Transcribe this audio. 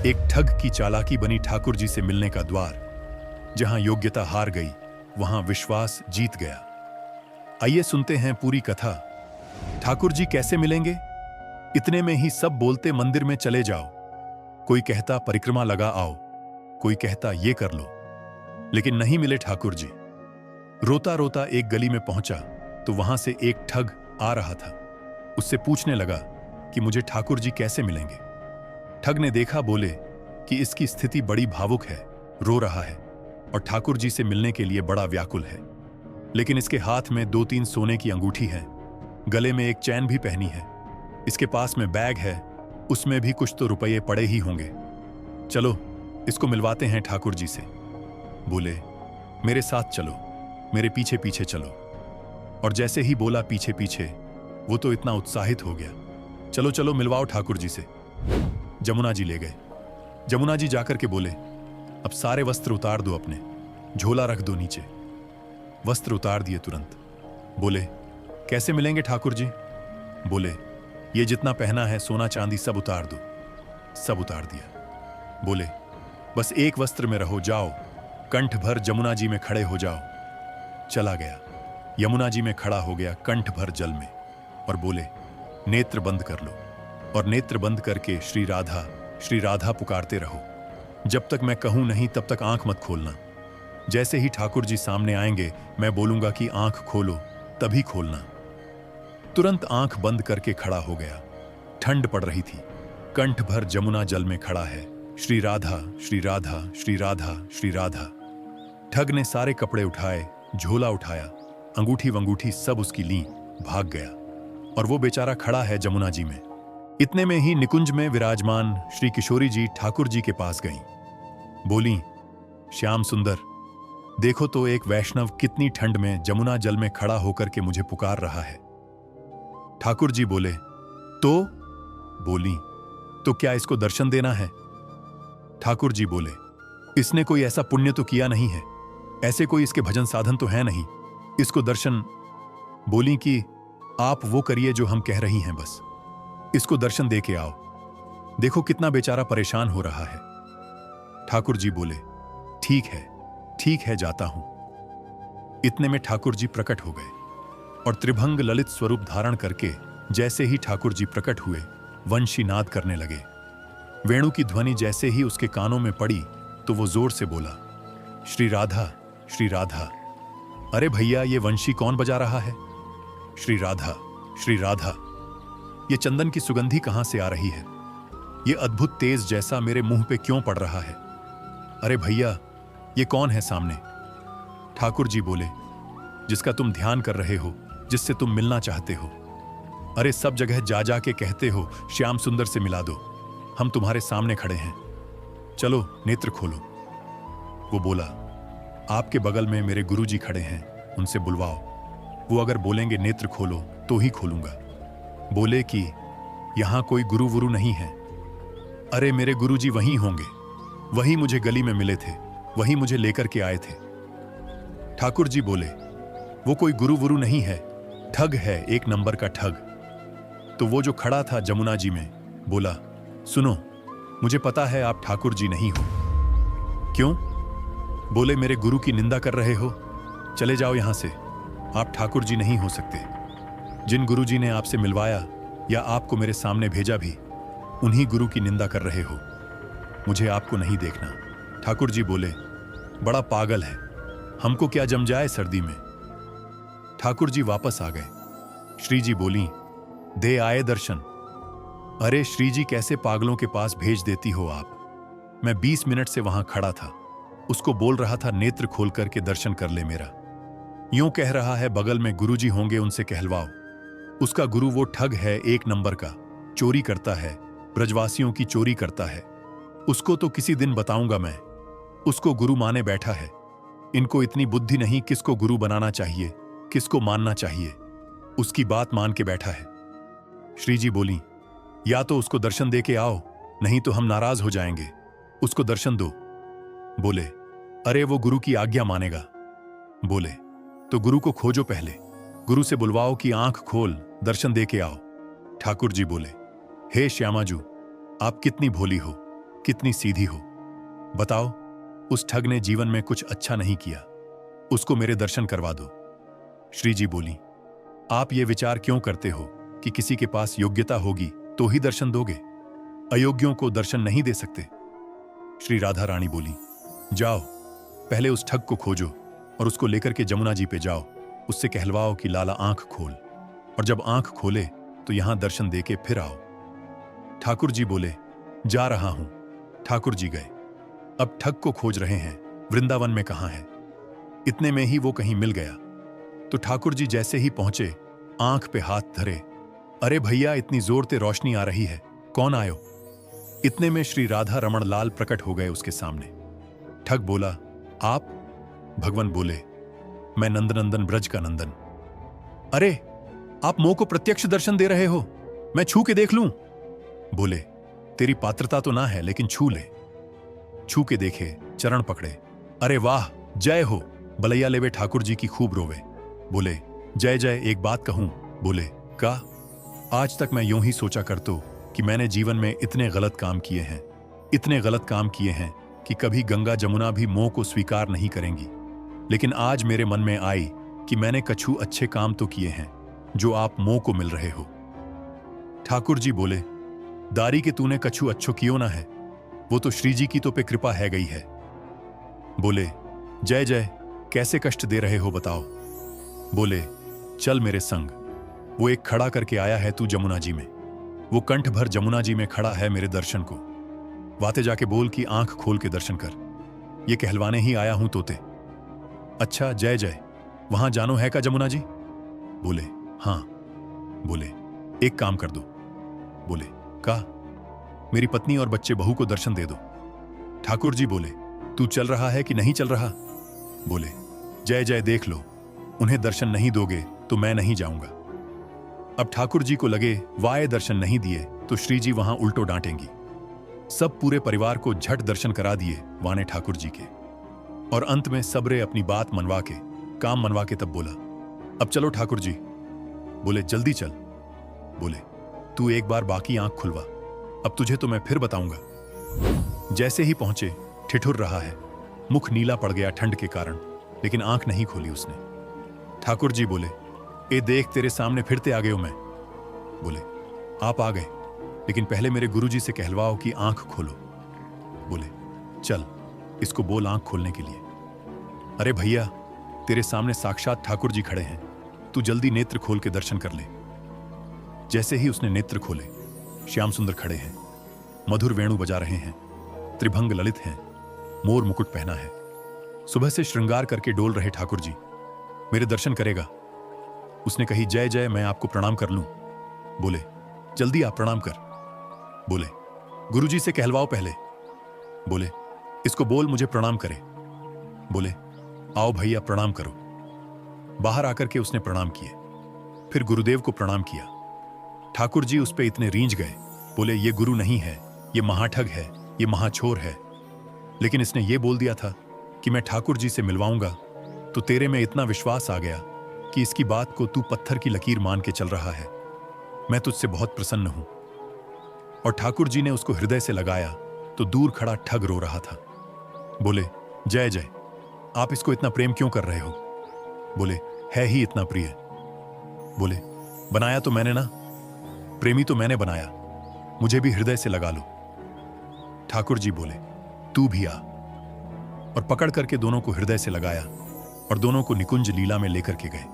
एक ठग की चालाकी बनी ठाकुर जी से मिलने का द्वार। जहां योग्यता हार गई, वहां विश्वास जीत गया। आइए सुनते हैं पूरी कथा। ठाकुर जी कैसे मिलेंगे? इतने में ही सब बोलते मंदिर में चले जाओ। कोई कहता परिक्रमा लगा आओ, कोई कहता ये कर लो। लेकिन नहीं मिले ठाकुर जी। रोता रोता एक गली में पहुंचा तो वहां से एक ठग आ रहा था। उससे पूछने लगा कि मुझे ठाकुर जी कैसे मिलेंगे। ठग ने देखा, बोले कि इसकी स्थिति बड़ी भावुक है, रो रहा है और ठाकुर जी से मिलने के लिए बड़ा व्याकुल है। लेकिन इसके हाथ में 2-3 सोने की अंगूठी है, गले में एक चैन भी पहनी है, इसके पास में बैग है, उसमें भी कुछ तो रुपये पड़े ही होंगे। चलो इसको मिलवाते हैं ठाकुर जी से। बोले मेरे साथ चलो, मेरे पीछे पीछे चलो। और जैसे ही बोला पीछे पीछे, वो तो इतना उत्साहित हो गया, चलो चलो मिलवाओ ठाकुर जी से। जमुना जी ले गए। जमुना जी जाकर के बोले अब सारे वस्त्र उतार दो, अपने झोला रख दो नीचे। वस्त्र उतार दिए तुरंत। बोले कैसे मिलेंगे ठाकुर जी? बोले ये जितना पहना है सोना चांदी सब उतार दो। सब उतार दिया। बोले बस एक वस्त्र में रहो, जाओ कंठ भर जमुना जी में खड़े हो जाओ। चला गया, यमुना जी में खड़ा हो गया कंठ भर जल में और बोले नेत्र बंद कर लो। और नेत्र बंद करके श्री राधा पुकारते रहो। जब तक मैं कहूं नहीं तब तक आंख मत खोलना। जैसे ही ठाकुर जी सामने आएंगे मैं बोलूंगा कि आंख खोलो, तभी खोलना। तुरंत आंख बंद करके खड़ा हो गया। ठंड पड़ रही थी। कंठ भर जमुना जल में खड़ा है, श्री राधा श्री राधा श्री राधा श्री राधा। ठग ने सारे कपड़े उठाए, झोला उठाया, अंगूठी वंगूठी सब उसकी ली, भाग गया। और वो बेचारा खड़ा है जमुना जी में। इतने में ही निकुंज में विराजमान श्री किशोरी जी ठाकुर जी के पास गईं। बोली श्याम सुंदर, देखो तो एक वैष्णव कितनी ठंड में जमुना जल में खड़ा होकर के मुझे पुकार रहा है। ठाकुर जी बोले तो? बोली तो क्या इसको दर्शन देना है? ठाकुर जी बोले इसने कोई ऐसा पुण्य तो किया नहीं है, ऐसे कोई इसके भजन साधन तो है नहीं, इसको दर्शन। बोली कि आप वो करिए जो हम कह रही हैं, बस इसको दर्शन दे के आओ। देखो कितना बेचारा परेशान हो रहा है। ठाकुर जी बोले ठीक है जाता हूं। इतने में ठाकुर जी प्रकट हो गए और त्रिभंग ललित स्वरूप धारण करके जैसे ही ठाकुर जी प्रकट हुए, वंशी नाद करने लगे। वेणु की ध्वनि जैसे ही उसके कानों में पड़ी तो वो जोर से बोला श्री राधा श्री राधा। अरे भैया ये वंशी कौन बजा रहा है? श्री राधा श्री राधा। ये चंदन की सुगंधी कहां से आ रही है? ये अद्भुत तेज जैसा मेरे मुंह पे क्यों पड़ रहा है? अरे भैया ये कौन है सामने? ठाकुर जी बोले जिसका तुम ध्यान कर रहे हो, जिससे तुम मिलना चाहते हो। अरे सब जगह जा जा के कहते हो श्याम सुंदर से मिला दो, हम तुम्हारे सामने खड़े हैं, चलो नेत्र खोलो। वो बोला आपके बगल में मेरे गुरु जी खड़े हैं, उनसे बुलवाओ, वो अगर बोलेंगे नेत्र खोलो तो ही खोलूंगा। बोले कि यहां कोई गुरु वुरु नहीं है। अरे मेरे गुरु जी वहीं होंगे, वही मुझे गली में मिले थे, वही मुझे लेकर के आए थे। ठाकुर जी बोले वो कोई गुरु वुरु नहीं है, ठग है, एक नंबर का ठग। तो वो जो खड़ा था जमुना जी में बोला सुनो, मुझे पता है आप ठाकुर जी नहीं हो। क्यों? बोले मेरे गुरु की निंदा कर रहे हो, चले जाओ यहां से, आप ठाकुर जी नहीं हो सकते। जिन गुरु जी ने आपसे मिलवाया या आपको मेरे सामने भेजा भी, उन्हीं गुरु की निंदा कर रहे हो, मुझे आपको नहीं देखना। ठाकुर जी बोले बड़ा पागल है, हमको क्या जम जाए सर्दी में। ठाकुर जी वापस आ गए। श्री जी बोली दे आए दर्शन। अरे श्री जी कैसे पागलों के पास भेज देती हो आप? मैं 20 मिनट से वहां खड़ा था, उसको बोल रहा था नेत्र खोल करके दर्शन कर ले मेरा। यूं कह रहा है बगल में गुरु जी होंगे, उनसे कहलवाओ। उसका गुरु वो ठग है, एक नंबर का, चोरी करता है, ब्रजवासियों की चोरी करता है। उसको तो किसी दिन बताऊंगा मैं, उसको गुरु माने बैठा है। इनको इतनी बुद्धि नहीं किसको गुरु बनाना चाहिए, किसको मानना चाहिए, उसकी बात मान के बैठा है। श्री जी बोली या तो उसको दर्शन दे के आओ, नहीं तो हम नाराज हो जाएंगे, उसको दर्शन दो। बोले अरे वो गुरु की आज्ञा मानेगा। बोले तो गुरु को खोजो, पहले गुरु से बुलवाओ कि आंख खोल, दर्शन दे के आओ। ठाकुर जी बोले हे श्यामाजू, आप कितनी भोली हो, कितनी सीधी हो। बताओ, उस ठग ने जीवन में कुछ अच्छा नहीं किया, उसको मेरे दर्शन करवा दो। श्री जी बोली, आप ये विचार क्यों करते हो कि किसी के पास योग्यता होगी तो ही दर्शन दोगे? अयोग्यों को दर्शन नहीं दे सकते। श्री राधा रानी बोली, जाओ, पहले उस ठग को खोजो और उसको लेकर के जमुना जी पे जाओ। उससे कहलवाओ कि लाला आंख खोल, और जब आंख खोले तो यहां दर्शन देके फिर आओ। ठाकुर जी बोले, जा रहा हूं। ठाकुर जी गए। अब ठग को खोज रहे हैं, वृंदावन में कहां है। इतने में ही वो कहीं मिल गया। तो ठाकुर जी जैसे ही पहुंचे, आंख पे हाथ धरे, अरे भैया, इतनी जोर से रोशनी आ रही है, कौन आयो? इतने में श्री राधा रमण लाल प्रकट हो गए उसके सामने। ठग बोला, आप? भगवान बोले, मैं नंदनंदन ब्रज का नंदन। अरे, आप मोह को प्रत्यक्ष दर्शन दे रहे हो, मैं छू के देख लूं? बोले, तेरी पात्रता तो ना है, लेकिन छू ले। छू के देखे, चरण पकड़े, अरे वाह, जय हो। बलैया लेवे ठाकुर जी की खूब रोवे। बोले, जय जय, एक बात कहूं? बोले, का? आज तक मैं यूं ही सोचा करतो कि मैंने जीवन में इतने गलत काम किए हैं, इतने गलत काम किए हैं कि कभी गंगा जमुना भी मोह को स्वीकार नहीं करेंगी। लेकिन आज मेरे मन में आई कि मैंने कछु अच्छे काम तो किए हैं जो आप मोह को मिल रहे हो। ठाकुर जी बोले, दारी के तूने कछु अच्छो कियो ना है, वो तो श्री जी की तो पे कृपा है गई है। बोले, जय जय, कैसे कष्ट दे रहे हो बताओ? बोले, चल मेरे संग, वो एक खड़ा करके आया है तू जमुना जी में, वो कंठ भर जमुना जी में खड़ा है मेरे दर्शन को। वाते जाके बोल कि आंख खोल के दर्शन कर, ये कहलवाने ही आया हूं तोते। अच्छा, जय जय, वहां जानो है का जमुना जी? बोले, हां। बोले, एक काम कर दो। बोले, का? मेरी पत्नी और बच्चे बहू को दर्शन दे दो। ठाकुर जी बोले, तू चल रहा है कि नहीं चल रहा? बोले, जय जय, देख लो, उन्हें दर्शन नहीं दोगे तो मैं नहीं जाऊंगा। अब ठाकुर जी को लगे वाये दर्शन नहीं दिए तो श्री जी वहां उल्टो डांटेंगी। सब पूरे परिवार को झट दर्शन करा दिए वाने ठाकुर जी के। और अंत में सबरे अपनी बात मनवा के, काम मनवा के तब बोला, अब चलो ठाकुर जी। बोले, जल्दी चल। बोले, तू एक बार बाकी आंख खुलवा, अब तुझे तो मैं फिर बताऊंगा। जैसे ही पहुंचे, ठिठुर रहा है, मुख नीला पड़ गया ठंड के कारण, लेकिन आंख नहीं खोली उसने। ठाकुर जी बोले, ए देख, तेरे सामने फिरते आ गए हो मैं। बोले, आप आ गए, लेकिन पहले मेरे गुरुजी से कहलवाओ कि आंख खोलो। बोले, चल, इसको बोल आंख खोलने के लिए। अरे भैया, तेरे सामने साक्षात ठाकुर जी खड़े हैं, तू जल्दी नेत्र खोल के दर्शन कर ले। जैसे ही उसने नेत्र खोले, श्याम सुंदर खड़े हैं, मधुर वेणु बजा रहे हैं, त्रिभंग ललित हैं, मोर मुकुट पहना है, सुबह से श्रृंगार करके डोल रहे ठाकुर जी। मेरे दर्शन करेगा? उसने कही, जय जय, मैं आपको प्रणाम कर लूं। बोले, जल्दी आप प्रणाम कर। बोले, गुरुजी से कहलवाओ पहले। बोले, इसको बोल मुझे प्रणाम करे। बोले, आओ भैया प्रणाम करो। बाहर आकर के उसने प्रणाम किए, फिर गुरुदेव को प्रणाम किया। ठाकुर जी उस पे इतने रींझ गए, बोले, ये गुरु नहीं है, ये महाठग है, ये महाछोर है। लेकिन इसने ये बोल दिया था कि मैं ठाकुर जी से मिलवाऊंगा, तो तेरे में इतना विश्वास आ गया कि इसकी बात को तू पत्थर की लकीर मान के चल रहा है। मैं तुझसे बहुत प्रसन्न हूं। और ठाकुर जी ने उसको हृदय से लगाया तो दूर खड़ा ठग रो रहा था। बोले, जय जय, आप इसको इतना प्रेम क्यों कर रहे हो? बोले, है ही इतना प्रिय। बोले, बनाया तो मैंने ना, प्रेमी तो मैंने बनाया, मुझे भी हृदय से लगा लो। ठाकुर जी बोले, तू भी आ। और पकड़ करके दोनों को हृदय से लगाया और दोनों को निकुंज लीला में लेकर के गए।